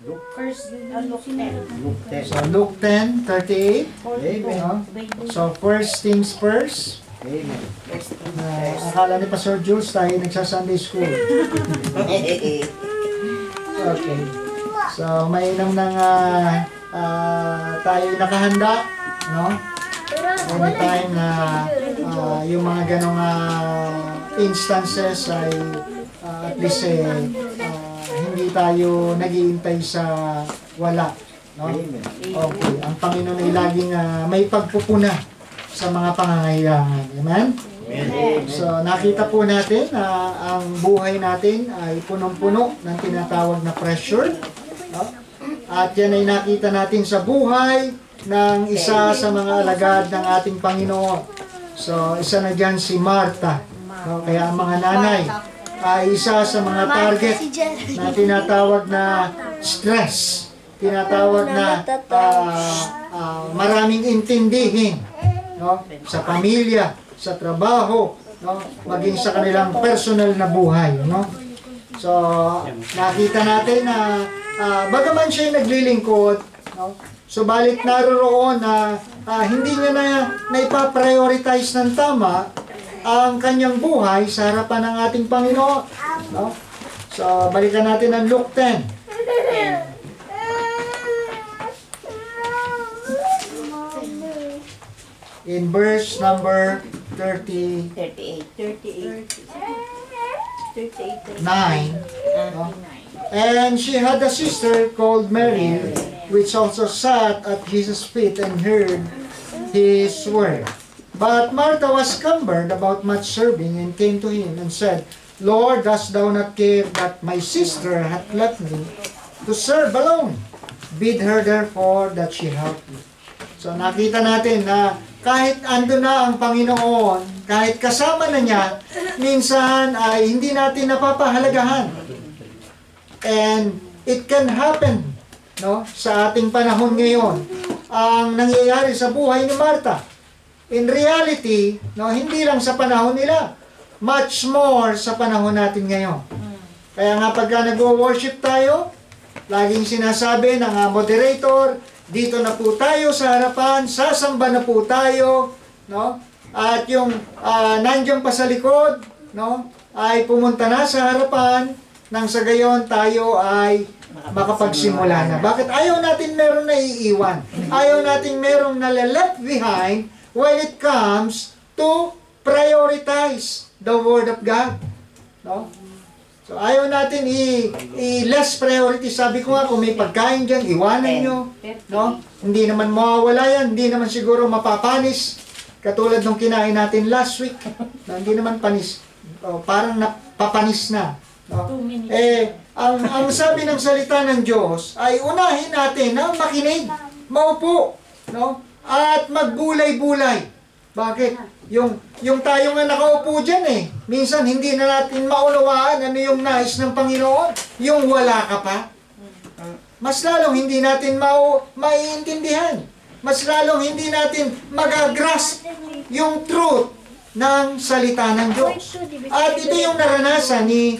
First, Luke 10. So, Luke 10:38. No? So, first things first. Amen. Akala ni Pastor Jules tayo nagsa-Sunday school. Okay. So, mainam nang tayo nakahanda, no? Anytime na yung mga ganong instances ay at least hindi tayo nag-iintay sa wala, no? Okay. Ang Panginoon ay laging may pagpupuna sa mga pangangailangan. Amen? Amen. So, nakita po natin na ang buhay natin ay punong-puno ng tinatawag na pressure. No? At yan ay nakita natin sa buhay ng isa sa mga alagad ng ating Panginoon. So, isa na dyan si Martha. No? Kaya ang mga nanay ay isa sa mga target na tinatawag na stress. Tinatawag na maraming intindihin. No? Sa pamilya, sa trabaho, no? Maging sa kanilang personal na buhay, no? So, nakita natin na bagaman siya naglilingkod, no? Subalit naroroon na hindi niya na ipa-prioritize ng tama ang kanyang buhay sa harapan ng ating Panginoon, no? So, balikan natin ang Luke 10. In verse number 38. 9. No? And she had a sister called Mary, which also sat at Jesus' feet and heard his word. But Martha was cumbered about much serving, and came to him and said, Lord, dost thou not care that my sister hath left me to serve alone? Bid her therefore that she help me. So nakita natin na kahit ando na ang Panginoon, kahit kasama na niya, minsan ay hindi natin napapahalagahan. And it can happen, no, sa ating panahon ngayon. Ang nangyayari sa buhay ni Martha. In reality, no, hindi lang sa panahon nila, much more sa panahon natin ngayon. Kaya nga pagka nag-worship tayo, laging sinasabi ng moderator, dito na po tayo sa harapan, sasamba na po tayo, no? At yung nandiyan pa sa likod, no, ay pumunta na sa harapan, nang sa gayon tayo ay makapagsimula na. Bakit ayaw natin meron na iiwan? Ayaw natin merong left behind when it comes to prioritize the Word of God, no? So, ayaw natin i-less priority. Sabi ko nga, kung may pagkain dyan, iwanan nyo. No? Hindi naman mawawala yan. Hindi naman siguro mapapanis. Katulad nung kinain natin last week. No? Hindi naman panis. Parang napapanis na. No? Ang sabi ng salita ng Diyos ay unahin natin na makinig, maupo, no? At magbulay-bulay. Bakit? Yung tayo nga nakaupo dyan minsan hindi na natin maunawaan ano yung nais ng Panginoon. Yung wala ka pa. Mas lalong hindi natin maiintindihan. Mas lalong hindi natin magagrasp yung truth ng salita ng Diyos. At ito yung naranasan ni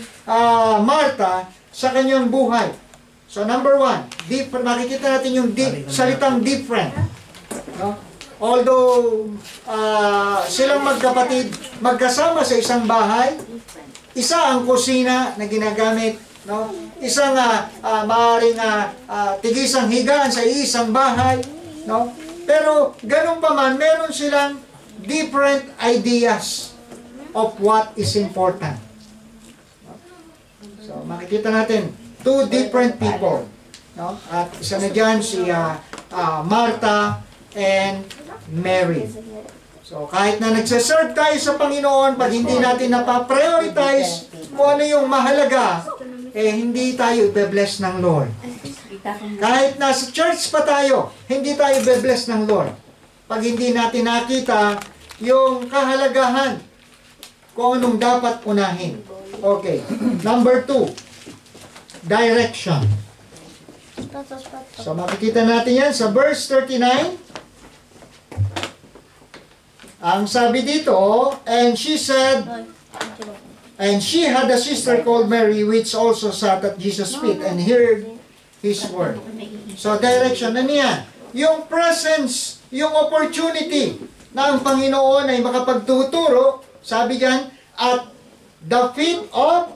Martha sa kanyang buhay. So number 1, makikita natin yung salitang different. No? Although silang magkapatid magkasama sa isang bahay, isa ang kusina na ginagamit, no? Isang maaaring tigisang higaan sa isang bahay, no? Pero ganun pa man, meron silang different ideas of what is important. So makikita natin two different people, no? At isa na diyan si Martha and Mary. So, kahit na nagsaserve tayo sa Panginoon, pag hindi natin napaprioritize kung ano yung mahalaga, hindi tayo ibe-bless ng Lord. Kahit nasa church pa tayo, hindi tayo ibe-bless ng Lord. Pag hindi natin nakita yung kahalagahan kung anong dapat unahin. Okay. Number 2, direction. So, makikita natin yan sa verse 39. Ang sabi dito, and she said, and she had a sister called Mary, which also sat at Jesus' feet and heard His Word. So, direction. Ano yan? Yung presence, yung opportunity na ang Panginoon ay makapagtuturo, sabi diyan, at the feet of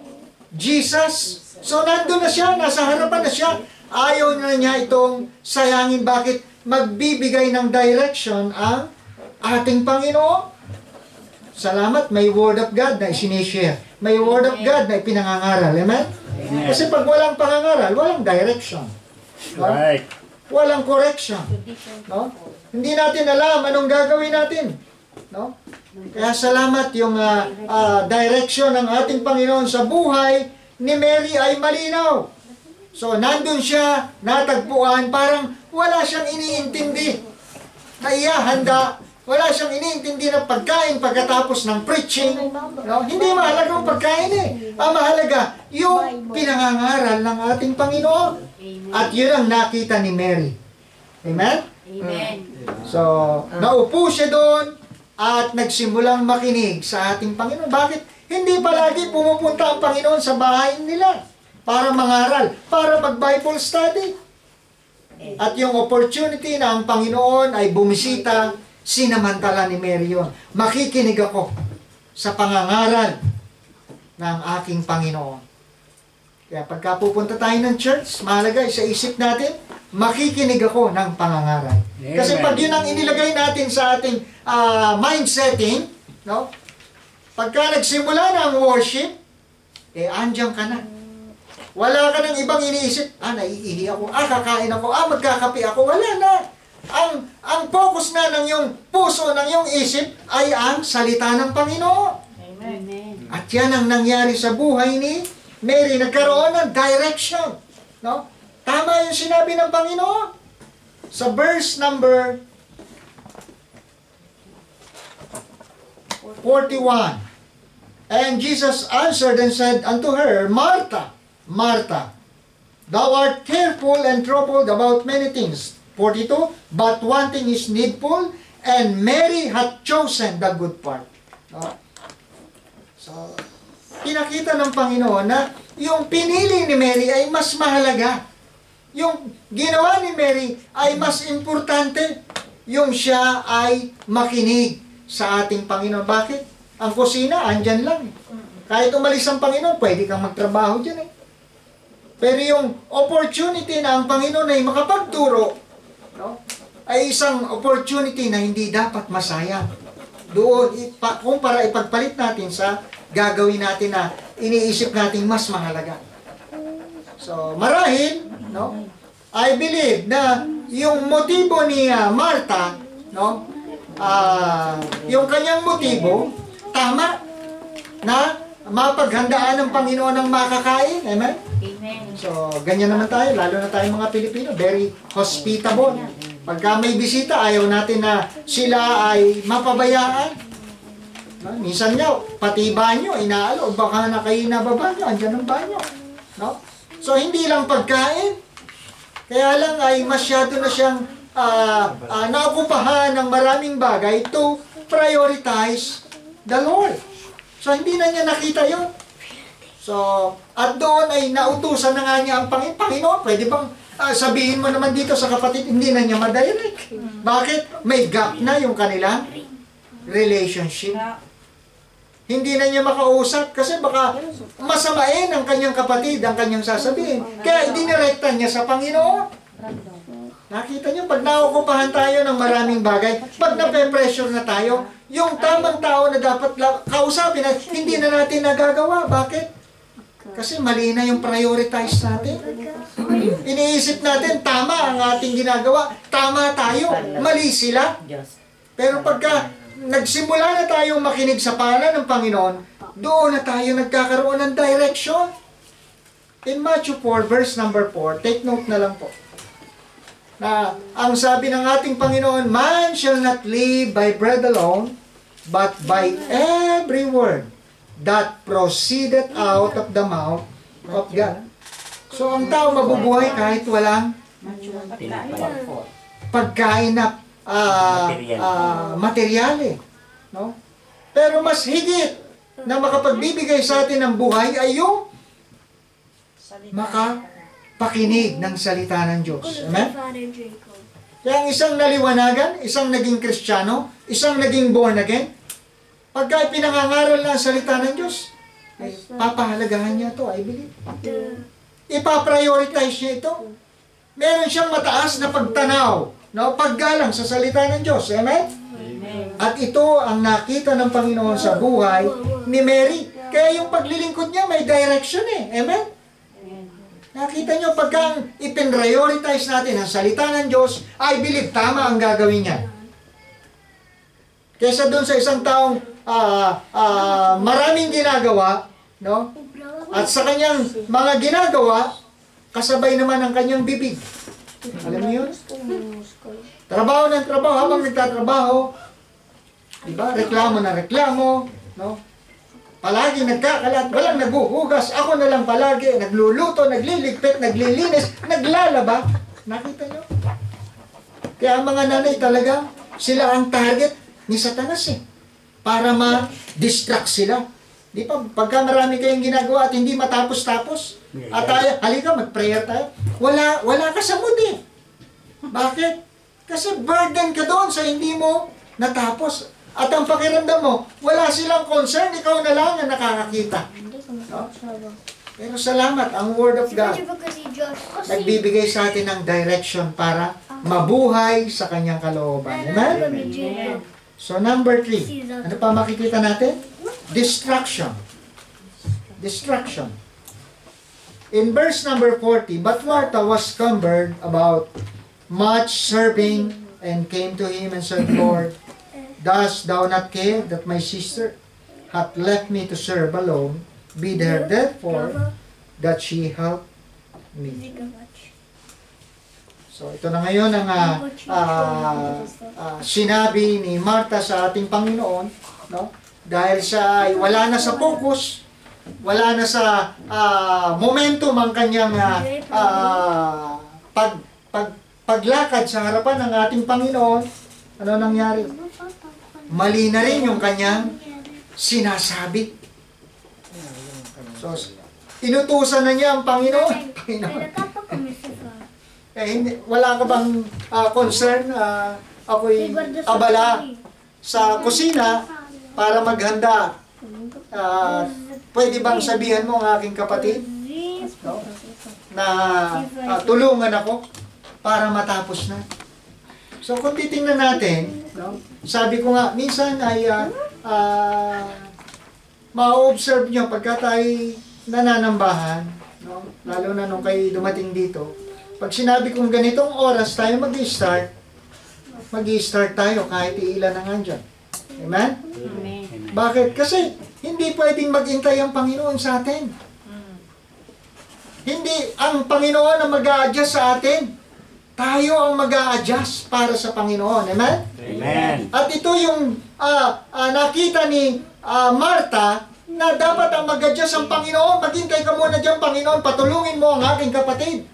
Jesus. So, nandun na siya, nasa harapan na siya. Ayaw na niya itong sayangin. Bakit? Magbibigay ng direction ang ating Panginoon. Salamat, may Word of God na isinishare. May Word of God na ipinangangaral. Amen? Kasi pag walang pangangaral, walang direction. No? Right. Walang correction. No? Hindi natin alam anong gagawin natin. No? Kaya salamat yung direction ng ating Panginoon sa buhay ni Mary ay malinaw. So, nandun siya, natagpuan, parang wala siyang iniintindi na iyahanda. Wala siyang iniintindi na pagkain pagkatapos ng preaching. No? Hindi mahalaga ang pagkain eh. Ang mahalaga, yung pinangangaral ng ating Panginoon. At yun ang nakita ni Mary. Amen? Amen. So, naupo siya doon at nagsimulang makinig sa ating Panginoon. Bakit? Hindi palagi pumupunta ang Panginoon sa bahay nila para mangaral, para mag-Bible study. At yung opportunity na ang Panginoon ay bumisita, sinamantala ni Mary yun. Makikinig ako sa pangangaral ng aking Panginoon. Kaya pagka pupunta tayo ng church, mahalaga sa isip natin, makikinig ako ng pangangaral. Kasi pag yun ang inilagay natin sa ating mind setting, no? Pagka nagsimula na ang worship, andyan ka na. Wala ka ng ibang iniisip, naiihi ako, kakain ako, magkakape ako, wala na. Ang focus na ng iyong puso, ng iyong isip, ay ang salita ng Panginoon. Amen. At yan ang nangyari sa buhay ni Mary. Nagkaroon ng direction. No? Tama yung sinabi ng Panginoon. Sa verse number 41. And Jesus answered and said unto her, Martha, Martha, thou art careful and troubled about many things. 42. But one thing is needful, and Mary hath chosen the good part. No? So, pinakita ng Panginoon na yung pinili ni Mary ay mas mahalaga. Yung ginawa ni Mary ay mas importante. Yung siya ay makinig sa ating Panginoon. Bakit? Ang kusina, andyan lang. Kahit umalis ang Panginoon, pwede kang magtrabaho dyan eh. Pero yung opportunity na ang Panginoon ay makapagturo, no, ay isang opportunity na hindi dapat masayang. Doon, kung para ipagpalit natin sa gagawin natin na iniisip natin mas mahalaga. So, marahil, no, I believe na yung motibo ni Martha, no, yung kanyang motibo, tama, na mapaghandaan ng Panginoon ng makakain. Amen? Amen. So, ganyan naman tayo, lalo na tayong mga Pilipino, very hospitable. Pagka may bisita, ayaw natin na sila ay mapabayaan. No? Minsan nga, pati banyo, inaalo, baka na kayo nababa nyo, andyan ang banyo. No? So, hindi lang pagkain, kaya lang ay masyado na siyang naokupahan ng maraming bagay to prioritize the Lord. So, hindi na niya nakita yun. So, at doon ay nautusan na nga niya ang Panginoon. Pwede bang sabihin mo naman dito sa kapatid, hindi na niya madirect. Bakit? May gap na yung kanilang relationship. Hindi na niya makausap kasi baka masamain ang kanyang kapatid, ang kanyang sasabihin. Kaya idinirekta niya sa Panginoon. Nakita niyo, pag naukupahan tayo ng maraming bagay, pag nape-pressure na tayo, yung tamang tao na dapat kausapin, hindi na natin nagagawa. Bakit? Kasi mali na yung prioritize natin. Iniisip natin, tama ang ating ginagawa, tama tayo, mali sila. Pero pagka nagsimula na tayong makinig sa pala ng Panginoon, doon na tayo nagkakaroon ng direction. In Matthew 4, verse number 4, take note na lang po. Na ang sabi ng ating Panginoon, man shall not live by bread alone, but by every word that proceedeth out of the mouth of God. So, ang tao mabubuhay kahit walang pagkain na materyale. No? Pero mas higit na makapagbibigay sa atin ng buhay ay yung pakinig ng salita ng Diyos. Amen? Kaya ang isang naliwanagan, isang naging Kristiyano, isang naging born again, pagka pinangangaral na ang salita ng Diyos, ay papahalagahan niya ito, I believe. Ipaprioritize niya ito. Meron siyang mataas na pagtanaw, paggalang sa salita ng Diyos. Amen? At ito ang nakita ng Panginoon sa buhay ni Mary. Kaya yung paglilingkod niya may direction eh. Amen? Nakita niyo, pagka ipin-prioritize natin ang salita ng Diyos, I believe tama ang gagawin niya. Kaysa doon sa isang taong maraming ginagawa, no? At sa kanyang mga ginagawa, kasabay naman ang kanyang bibig. Alam niyo yun? Trabaho ng trabaho, habang nagtatrabaho, diba? Reklamo na reklamo, no? Palagi nagkakalat, walang naguhugas, ako na lang palagi, nagluluto, nagliligpit, naglilinis, naglalaba. Nakita niyo? Kaya ang mga nanay talaga, sila ang target ni Satanas eh. Para ma-distract sila. Di ba? Pagka marami kayong ginagawa at hindi matapos-tapos, at halika, mag-prayer tayo. Wala ka sa mood eh. Bakit? Kasi burden ka doon sa hindi mo natapos. At ang pakiramdam mo, wala silang concern, ikaw na lang ang nakakakita. No? Pero salamat, ang Word of God nagbibigay sa atin ng direction para mabuhay sa kanyang kalooban. Amen? So number 3, ano pa makikita natin? Distraction. Distraction. In verse number 40, but Martha was cumbered about much serving and came to him and said, Lord, dost thou not care that my sister hath left me to serve alone? Bid her therefore that she help me. So ito na ngayon ang sinabi ni Martha sa ating Panginoon, no? Dahil siya ay wala na sa focus, wala na sa momentum ang kanyang paglakad sa harapan ng ating Panginoon. Ano nangyari? Mali na rin yung kanyang sinasabi. So, inutusan na niya ang Panginoon. Wala ka bang concern? Ako'y abala sa kusina para maghanda. Pwede bang sabihan mo ang aking kapatid, no? Na tulungan ako para matapos na? So kung titingnan natin, no? Sabi ko nga, minsan ay ma-observe nyo pagka tayo nananambahan, no? Lalo na nung kayo dumating dito. Pag sinabi kong ganitong oras tayo mag-i-start tayo kahit ilan ang andyan. Amen? Amen. Bakit? Kasi hindi pwedeng maghintay ang Panginoon sa atin. Hindi ang Panginoon ang mag-a-adjust sa atin. Tayo ang mag-a-adjust para sa Panginoon. Amen? Amen. At ito yung nakita ni Martha na dapat ang mag-adjust ang Panginoon. Maghintay ka muna dyan, Panginoon. Patulungin mo ang aking kapatid.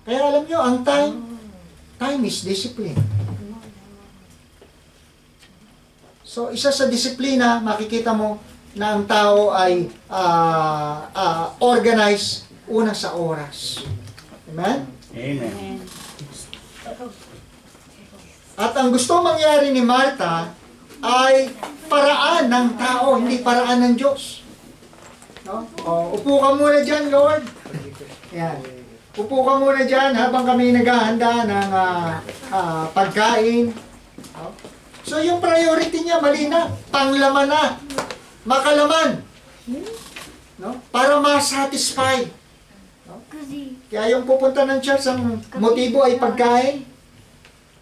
Kaya alam nyo, ang time is discipline. So, isa sa disiplina, makikita mo na ang tao ay organized una sa oras. Amen? Amen. At ang gusto mangyari ni Martha ay paraan ng tao, hindi paraan ng Diyos. No? Upo ka muna dyan, Lord. Yan. Upo ka muna dyan habang kami naghahanda ng pagkain. No? So yung priority niya, mali na. Panglaman na. Makalaman. No? Para ma-satisfy. No? Kaya yung pupunta ng church, ang motibo ay pagkain.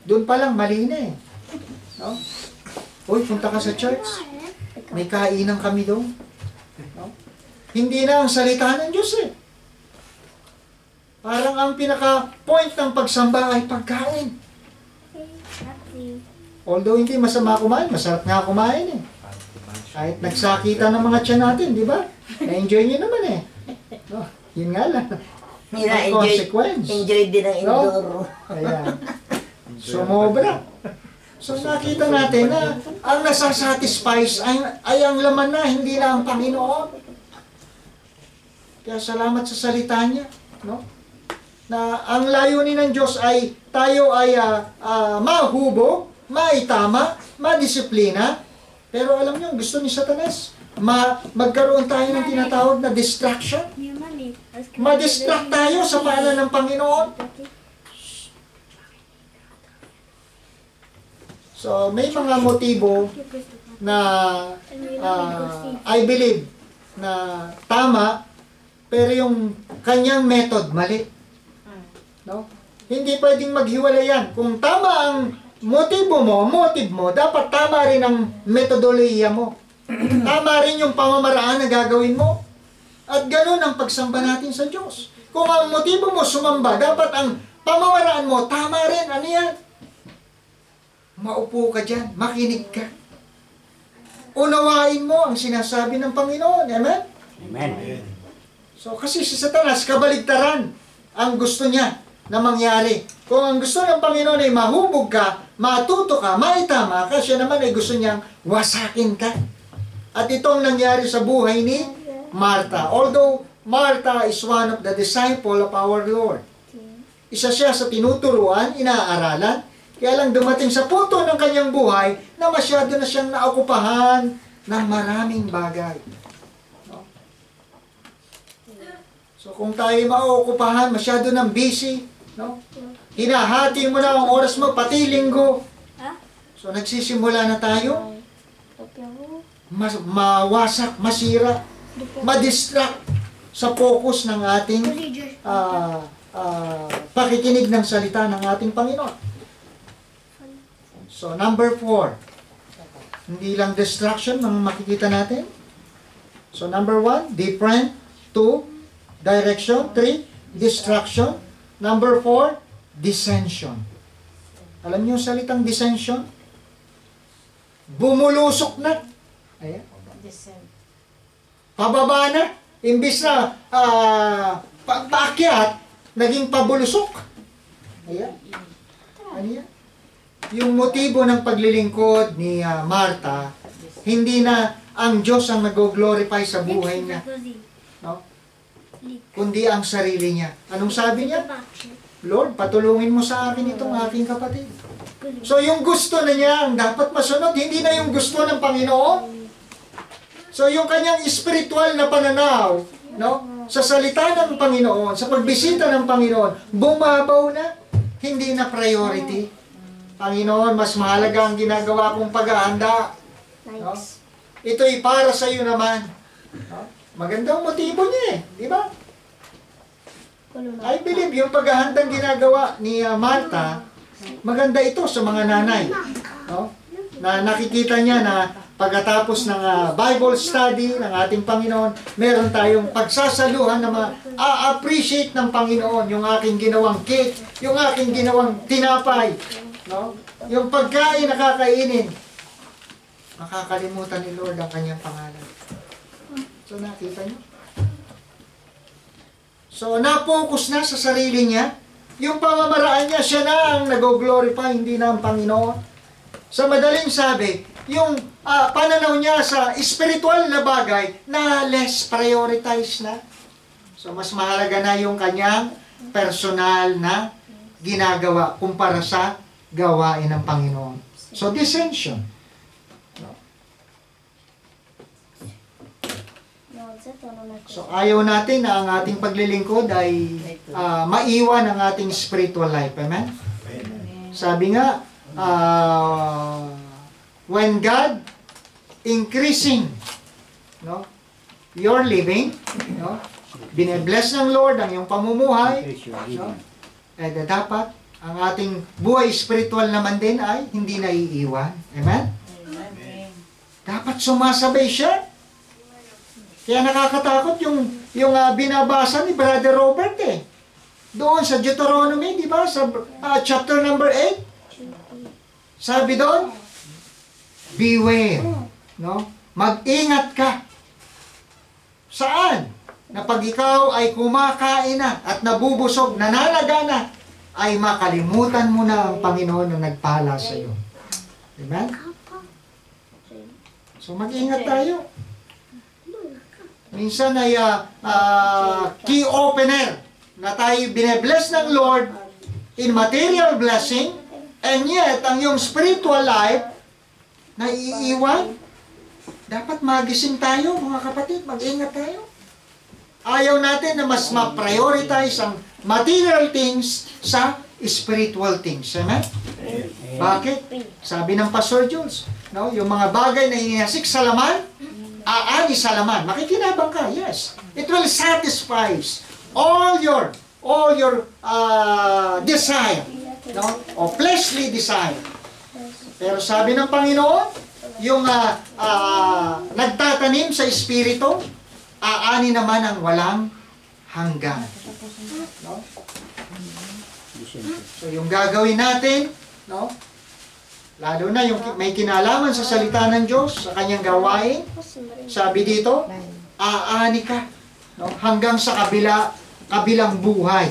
Doon pa lang, mali na eh. No? Uy, punta ka sa church. May kainan kami doon. No? Hindi na ang salita ng Diyos eh. Parang ang pinaka-point ng pagsamba ay pagkain. Although hindi masama kumain, masarap nga kumain eh. Kahit nagsakitan ng mga tiyan natin, di ba? Na-enjoy nyo naman eh. No, yun nga lang. May consequence. Enjoy din ang indoor. Ayan. Sumobra. So nakita natin na ang nasasatisfies ay ang laman na, hindi na ang Panginoon. Kaya salamat sa salita niya. no? Na ang layunin ng Diyos ay tayo ay mahubog, maitama, madisiplina. Pero alam niyo, gusto ni Satanas, magkaroon tayo ng tinatawag na distraction. Ma-distract tayo sa paanan ng Panginoon. So, may mga motibo na I believe na tama, pero yung kanyang method mali. No? Hindi pwedeng maghiwalay yan. Kung tama ang motibo mo, motive mo, dapat tama rin ang metodolohiya mo. Tama rin yung pamamaraan na gagawin mo. At ganun ang pagsamba natin sa Diyos. Kung ang motibo mo sumamba, dapat ang pamamaraan mo, tama rin. Ano yan? Maupo ka dyan, makinig ka. Unawain mo ang sinasabi ng Panginoon. Amen? Amen. So, kasi si Satanas, kabaligtaran ang gusto niya na mangyari. Kung ang gusto ng Panginoon ay mahubog ka, matuto ka, maitama ka, siya naman ay gusto niyang wasakin ka. At itong nangyari sa buhay ni Martha. Although Martha is one of the disciple of our Lord. Isa siya sa tinuturuan, inaaralan, kaya lang dumating sa punto ng kanyang buhay na masyado na siyang naokupahan ng maraming bagay. No? So kung tayo maokupahan, masyado ng busy, no? Hinahati mo na ang oras mo, pati linggo. So nagsisimula na tayo mawasak, masira, madistract sa focus ng ating pakikinig ng salita ng ating Panginoon. So, number 4. Hindi lang distraction ang makikita natin. So, number 1, different. 2, direction. 3, distraction. Number 4, dissension. Alam niyo yung salitang dissension? Bumulusok na. Ayan. Pababa na. Imbis na paakyat, naging pabulusok. Ayan. Ano yan? Yung motibo ng paglilingkod ni Martha, hindi na ang Diyos ang nag-glorify sa buhay niya. No? Kundi ang sarili niya. Anong sabi niya? Lord, patulungin mo sa akin itong aking kapatid. So yung gusto na niya ang dapat masunod, hindi na yung gusto ng Panginoon. So yung kanyang spiritual na pananaw, no, sa salita ng Panginoon, sa pagbisita ng Panginoon, bumabaw na, hindi na priority. Panginoon, mas mahalaga ang ginagawa kong paghahanda. No? Ito'y para sa iyo naman. No? Magandang motibo niya eh. Di ba? I believe yung paghahandang ginagawa ni Martha, maganda ito sa mga nanay. No? Na nakikita niya na pagkatapos ng Bible study ng ating Panginoon, meron tayong pagsasaluhan na ma-appreciate ng Panginoon yung aking ginawang cake, yung aking ginawang tinapay. No? Yung pagkain na kakainin, makakalimutan ni Lord ang kanyang pangalan. So, nakita niyo? So, na-focus na sa sarili niya. Yung pamamaraan niya, siya na ang nag-glorify, hindi na ang Panginoon. Sa madaling sabi, yung pananaw niya sa spiritual na bagay na less prioritized na. So, mas mahalaga na yung kanyang personal na ginagawa kumpara sa gawain ng Panginoon. So, dissension. So, ayaw natin na ang ating paglilingkod ay maiwan ang ating spiritual life. Amen? Sabi nga, when God increasing, no, your living, no, bine-bless ng Lord ang iyong pamumuhay, no, dapat ang ating buhay spiritual naman din ay hindi naiiwan. Amen? Amen. Dapat sumasabay siya. Kaya nakakatakot yung binabasa ni Brother Robert eh. Doon sa Deuteronomy, di ba? Sa chapter number 8. Sabi doon, beware. No? Mag-ingat ka. Saan? Na pag ikaw ay kumakain na at nabubusog, nananagana, ay makalimutan mo na ang Panginoon na nagpala sa iyo. Amen? So mag-ingat tayo. Minsan ay key opener na tayo binebless ng Lord in material blessing, and yet, ang yung spiritual life, na iiwan. Dapat magising tayo, mga kapatid, mag-ingat tayo. Ayaw natin na mas ma-prioritize ang material things sa spiritual things. Amen? Bakit? Sabi ng Pastor Jules, no, yung mga bagay na inihasik sa laman, aani sa laman. Makikinabang ka, yes. It will satisfy all your desire, no? O fleshly desire. Pero sabi ng Panginoon, yung nagtatanim sa espiritu, aani naman ang walang hanggan. No? So yung gagawin natin, no? Lalo na yung may kinalaman sa salita ng Diyos, sa kanyang gawain, sabi dito, aani ka, no? Hanggang sa kabilang buhay.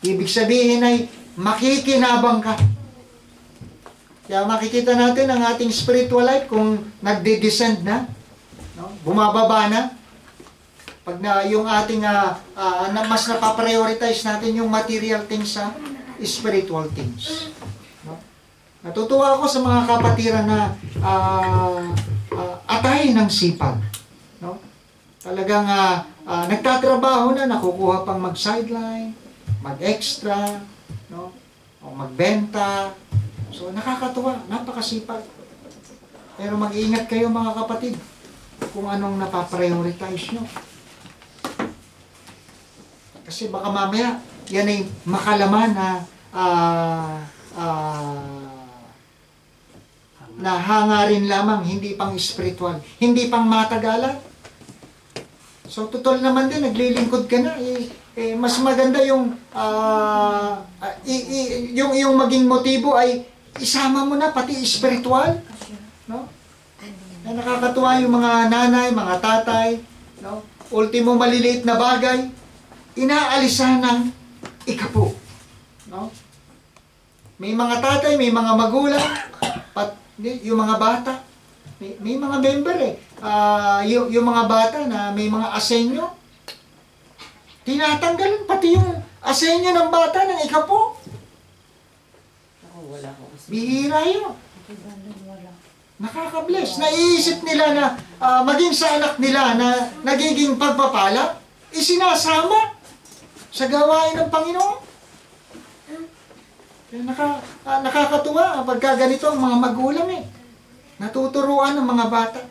Ibig sabihin ay makikinabang ka. Kaya makikita natin ang ating spiritual life kung nagde-descend na, no? Bumababa na. Pag na yung ating mas napaprioritize natin yung material things sa spiritual things. No? Natutuwa ako sa mga kapatiran na atay ng sipag. No? Talagang nagtatrabaho na, nakukuha pang mag-sideline, mag-extra, no? O magbenta. So nakakatuwa, napakasipag. Pero mag-iingat kayo mga kapatid kung anong napaprioritize nyo. Kasi baka mamaya, yan ay makalaman na hangarin lamang, hindi pang spiritual, hindi pang matagalan. So, totoo naman din, naglilingkod ka na. Mas maganda yung yung maging motibo ay isama mo na, pati spiritual. No? Na nakakatuwa yung mga nanay, mga tatay, no? Ultimo maliliit na bagay, inaalisan ng ikapo. No? May mga tatay, may mga magulang, yung mga bata, may mga member yung mga bata na may mga asenyo, tinatanggalan pati yung asenyo ng bata ng ikapo. Bihira yun. Nakaka-bless. Naiisip nila na maging sa anak nila na nagiging pagpapala, isinasama sa gawain ng Panginoon. Nakakatuwa pagka ganito ang mga magulang natuturuan ng mga bata.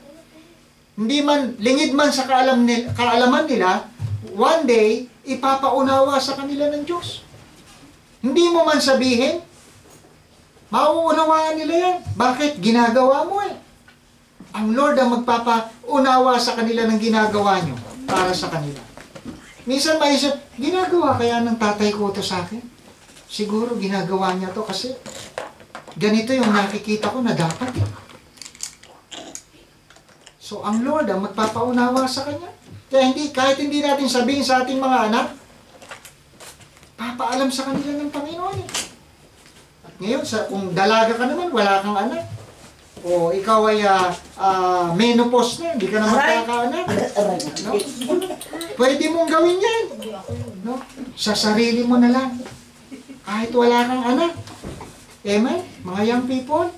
Hindi man, lingid man sa kaalaman nila, one day, ipapaunawa sa kanila ng Diyos. Hindi mo man sabihin, mauunawaan nila yan. Bakit? Ginagawa mo Ang Lord ang magpapaunawa sa kanila ng ginagawa nyo para sa kanila. Minsan maisip, ginagawa kaya ng tatay ko ito sa akin? Siguro ginagawa niya to kasi ganito yung nakikita ko na dapat So, ang Lord ang magpapaunawa sa kanya. Kaya kahit hindi natin sabihin sa ating mga anak, papaalam sa kanila ng Panginoon At ngayon, kung dalaga ka naman, wala kang anak. O ikaw ay menopause na, hindi ka na magkakaanak. No? Pwede mong gawin yan. No? Sa sarili mo na lang. Kahit wala kang anak. Amen? Mga young people.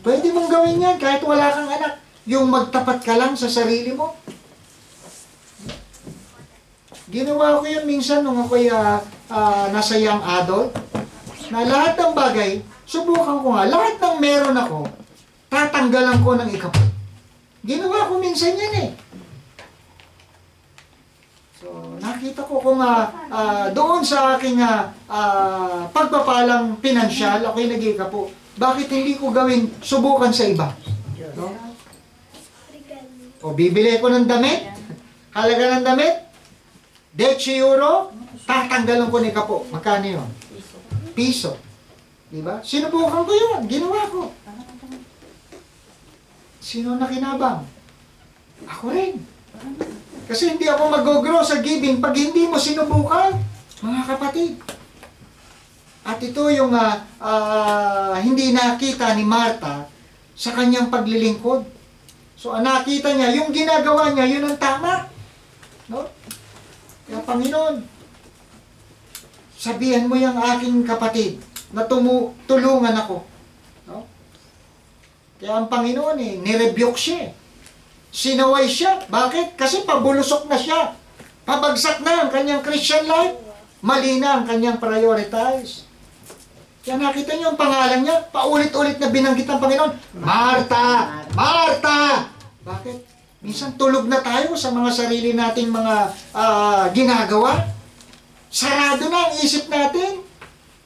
Pwede mong gawin yan kahit wala kang anak. Yung magtapat ka lang sa sarili mo. Ginawa ko yun minsan nung ako'y nasa young adult. Na lahat ng bagay, subukan ko nga, lahat ng meron ako, tatanggalan ko ng ikapo. Ginawa ko minsan yan So, nakita ko kung doon sa aking pagpapalang pinansyal, ako'y nag-ikapo. Bakit hindi ko gawin, subukan sa iba? No? O bibili ko ng damit, halaga ng damit, 10 euro, tatanggalan ko ng ikapo. Magkano yun? Piso. Diba? Sinubukan ko yun. Ginawa ko. Sino nakinabang? Ako rin. Kasi hindi ako mag-grow sa giving pag hindi mo sinubukan, mga kapatid. At ito yung hindi nakita ni Martha sa kanyang paglilingkod. So, nakita niya, yung ginagawa niya, yun ang tama. No? Kaya Panginoon, sabihan mo yung aking kapatid na tulungan ako. No? Kaya ang Panginoon nirebuke siya. Sinaway siya. Bakit? Kasi pabulusok na siya. Pabagsak na ang kanyang Christian life. Mali na ang kanyang prioritize. Kaya nakita niyo ang pangalan niya, paulit-ulit na binanggit ng Panginoon, Marta! Marta! Bakit? Minsan tulog na tayo sa mga sarili nating mga ginagawa. Sarado na ang isip natin.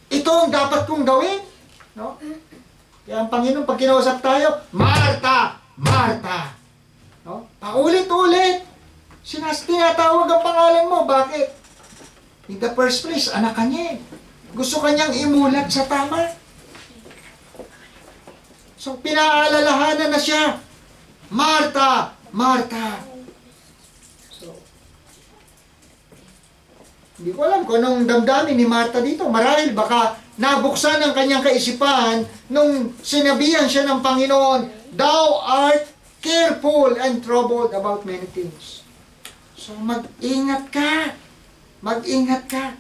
Ito ang dapat kong gawin. No? Kaya ang Panginoon, pag kinausap tayo, Marta! Marta! No? Paulit-ulit. Tinatawag ang pangalan mo. Bakit? In the first place, anak ka niya. Gusto kanyang imulat sa tama. So, pinaalalahanan na siya. Marta! Marta! So, hindi ko alam kung anong damdamin ni Marta dito. Marahil baka nabuksan ang kanyang kaisipan nung sinabihan siya ng Panginoon, Thou art careful and troubled about many things. So, mag-ingat ka. Mag-ingat ka.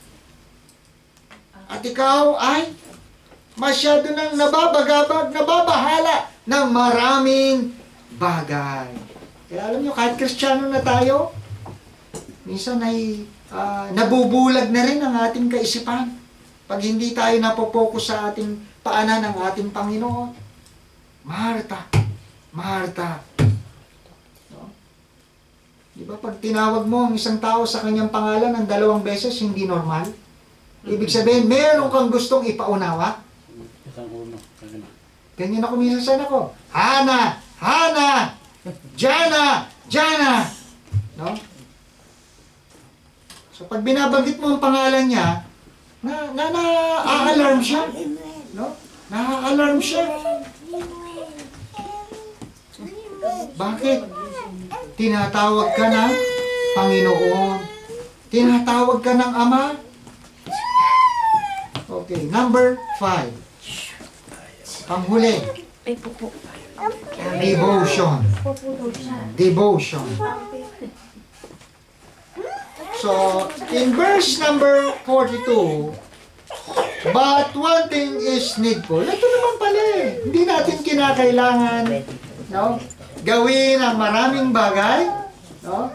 At ikaw ay masyado nang nababagabag, nababahala ng maraming bagay. Kaya alam nyo, kahit Kristiyano na tayo, minsan ay nabubulag na rin ang ating kaisipan pag hindi tayo napopokus sa ating paanan ng ating Panginoon. Marta, Marta. No? Di ba pag tinawag mo ang isang tao sa kanyang pangalan ng 2 beses, hindi normal? Ibig sabihin, meron kang gustong ipaunawa. Ganyan ako minsan sa anak ko. Hana! Hana! Jana! Jana! No? So, pag binabanggit mo ang pangalan niya, na-alarm siya. No? Na-alarm siya. Bakit? Tinatawag ka ng Panginoon. Tinatawag ka ng Ama. Okay, number 5. Panghuli. Devotion. Devotion. So, in verse number 42, but one thing is needful. Ito naman pala hindi natin kinakailangan, no? Gawin ang maraming bagay, no?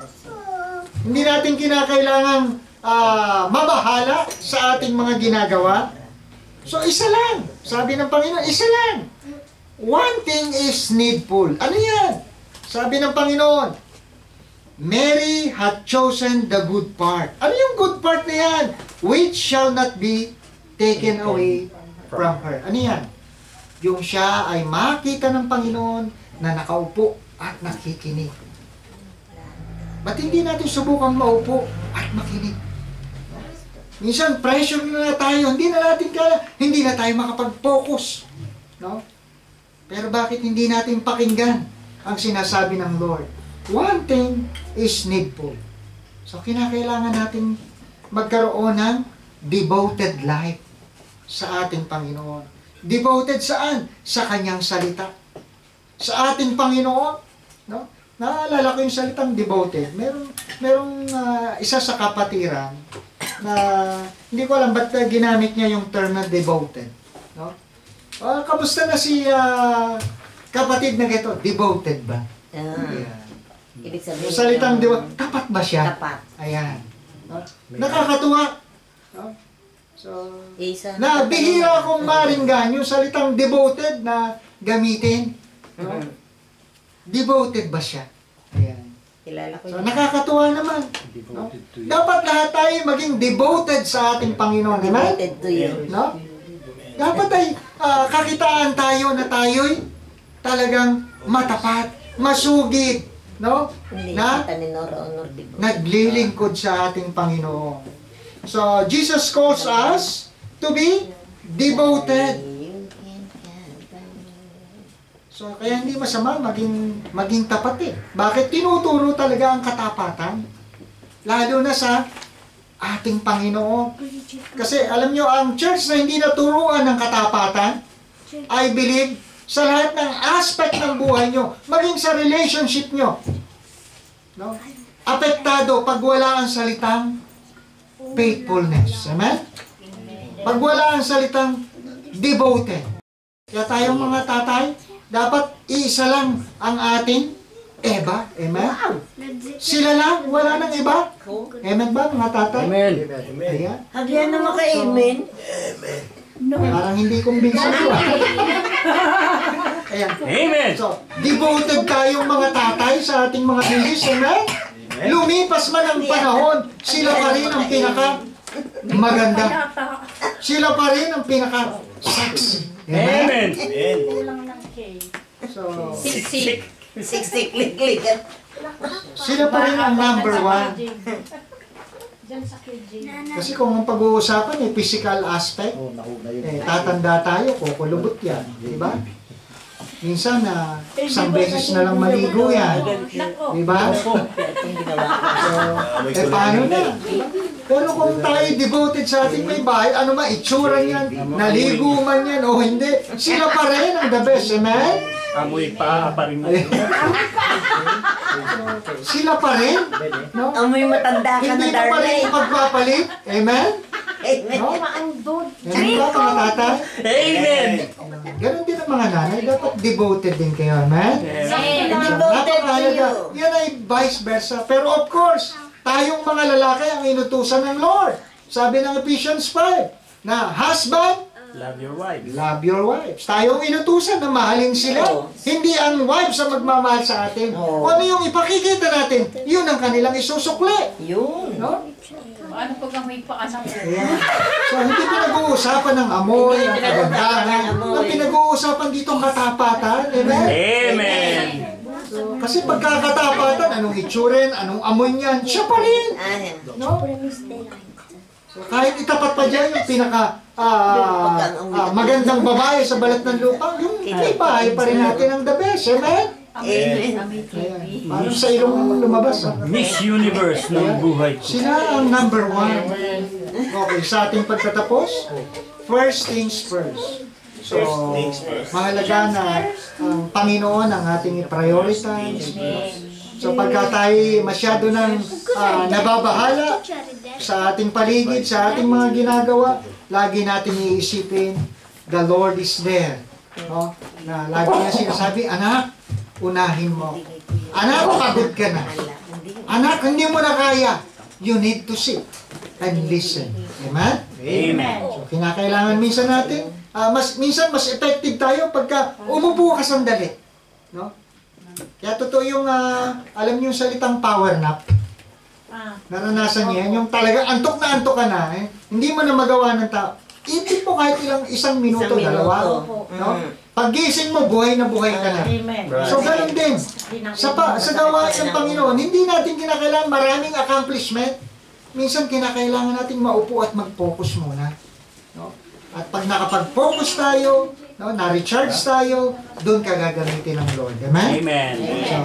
Hindi natin kinakailangan mabahala sa ating mga ginagawa. So, isa lang. Sabi ng Panginoon, isa lang. One thing is needful. Ano yan? Sabi ng Panginoon, Mary had chosen the good part. Ano yung good part na yan? Which shall not be taken away from her. Ano yan? Yung siya ay makita ng Panginoon na nakaupo at nakikinig. Ba't hindi natin subukang maupo at makinig? Minsan, pressure na tayo, hindi na natin kaya, hindi na tayo makapag-focus. No? Pero bakit hindi natin pakinggan ang sinasabi ng Lord? One thing is needful. So, kinakailangan natin magkaroon ng devoted life sa ating Panginoon. Devoted saan? Sa Kanyang salita. Sa ating Panginoon. No? Naalala ko yung salitang devoted. Merong isa sa kapatiran na hindi ko alam ba't ginamit niya yung term na devoted. No? Kamusta na si kapatid na ito? Devoted ba? Ayan. Ibig sabihin, yung salitang devoted, tapat ba siya? Tapat. Ayan. No? Nakakatuwa. No? So, na bihira akong maringgan yung salitang devoted na gamitin. No? Devoted ba siya? Ayan. So, nakakatuwa naman. No? Dapat lahat tayo maging devoted sa ating Panginoon. Devoted to you. No? Dapat ay kakitaan tayo na tayo'y talagang matapat, masugid, no? Na naglilingkod sa ating Panginoon. So, Jesus calls us to be devoted. So, kaya hindi masama maging tapat eh. Bakit? Tinuturo talaga ang katapatan. Lalo na sa ating Panginoon. Kasi alam nyo, ang church na hindi naturuan ng katapatan, I believe, sa lahat ng aspect ng buhay nyo, maging sa relationship nyo, no? Apektado pag wala ang salitang faithfulness. Amen? Pag wala ang salitang devoted. Kaya tayong mga tatay, dapat iisa lang ang ating Eva. Amen? Sila lang, wala nang iba. Amen ba mga tatay? Amen. Ayan. Hagyan naman ka, amen. Parang hindi kumbinsan ko. Ayan. Amen. So, devoted tayong mga tatay sa ating mga bilis. Amen? Lumipas man ang panahon, sila pa rin ang pinaka maganda. Sila pa rin ang pinaka sexy. Amen? Amen. So, Siksik, klik. sila pa rin ang number one. Kasi kung ang pag-uusapan ay physical aspect, tatanda tayo, kukulubot yan. Diba? Minsan na isang beses na lang maligo yan. Diba? So, paano na? Pero kung tayo devoted sa ating may bahay, ano ba, itsura niyan, naligo man yan o hindi, sila pa rin ang the best, amen? Amoy pa rin. Sila pa rin, no? Amoy matanda ka na, Hindi pa pa rin darling. pagpapalit, amen? Amen. No? Ganun ba mga tatay? Amen. Ganun din ang mga nanay, dapat devoted din kayo, amen? Devoted to you. Yan ay vice versa. Pero of course, tayong mga lalaki ang inutusan ng Lord. Sabi ng Ephesians 5, na husband, Love your wife. love your wives. Tayong inutusan na mahalin sila. Oo. Hindi ang wives ang magmamahal sa atin. Oo. Kung ano yung ipakikita natin, yun ang kanilang isusukli. Yun. No? Ano pag amoy pa ka ng Ayan. So, hindi pinag-uusapan ng amoy, ang kagandahan. Ang pinag-uusapan dito ang katapatan. Amen? Amen. So, kasi pagkakatapatan, anong itsurin, anong amoy niyan, siya pa rin. Ayan. No? So, kahit itapat pa dyan yung pinaka magandang babae sa balat ng lupa, yung may bahay pa rin natin ang the best. Amen? Amen. Ayan. Paano sa ilong lumabas? Miss Universe ng buhay ko. Sila ang number one. Okay, sa ating pagtatapos, first things first. So, mahalaga na ang Panginoon ang ating i-prioritize. So, pagka tayo masyado ng nababahala sa ating paligid, sa ating mga ginagawa, lagi natin iisipin, the Lord is there. No? Na lagi niya sinasabi, anak, unahin mo. Anak, pagod ka na. Anak, hindi mo na kaya. You need to sit and listen. Amen? Amen. So, kinakailangan minsan natin, minsan mas effective tayo pagka umupo ka sandali. No? Kaya totoo yung, alam niyo yung salitang power nap. Naranasan niyo yan, yung talaga antok ka na, hindi mo na magawa ng tao. Ipit mo kahit isang minuto, dalawa. No? Paggising mo, buhay na buhay ka na. So, ganun din. Sa gawain ng Panginoon, hindi natin kinakailangan maraming accomplishment. Minsan, kinakailangan natin maupo at mag-focus muna. No? At pag nakapag-focus tayo, no, na-recharge tayo, doon ka gagamitin ng Lord. Amen? Amen. So,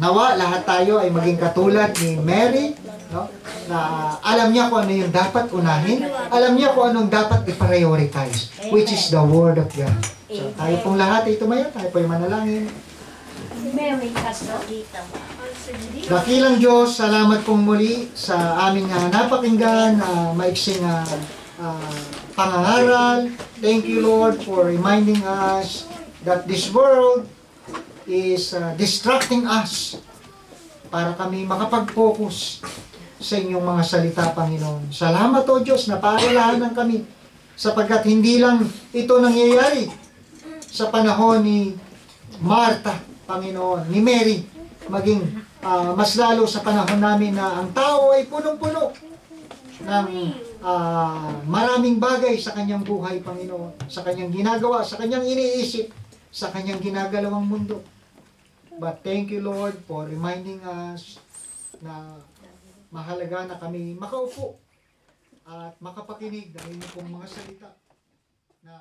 nawa, lahat tayo ay maging katulad ni Mary, no? Na alam niya kung ano yung dapat unahin, alam niya kung anong dapat i-prioritize, which is the Word of God. So, tayo pong lahat ay tumayo, tayo po ay manalangin. Mary Castro. Dakilang Diyos, salamat pong muli sa aming napakinggan na maiksing pangangaral. Thank you, Lord, for reminding us that this world is distracting us para kami makapag-focus sa inyong mga salita, Panginoon. Salamat, O Diyos, na paalahanan kami sapagkat hindi lang ito nangyayari sa panahon ni Martha, Panginoon, ni Mary, maging mas lalo sa panahon namin na ang tao ay punong-puno ng maraming bagay sa kanyang buhay, Panginoon, sa kanyang ginagawa, sa kanyang iniisip, sa kanyang ginagalawang mundo. But thank you, Lord, for reminding us na mahalaga na kami makaupo at makapakinig ng inyong mga salita na